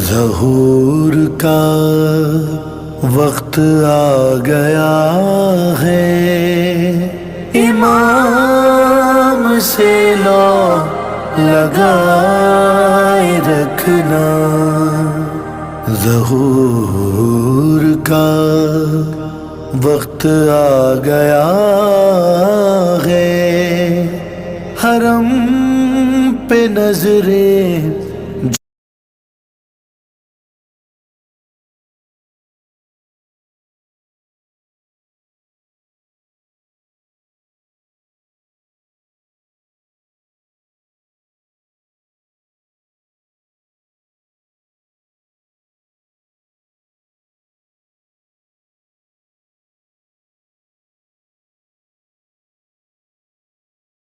ظہور کا وقت آ گیا ہے، امام سے لو لگائے رکھنا۔ ظہور کا وقت آ گیا ہے، حرم پہ نظریں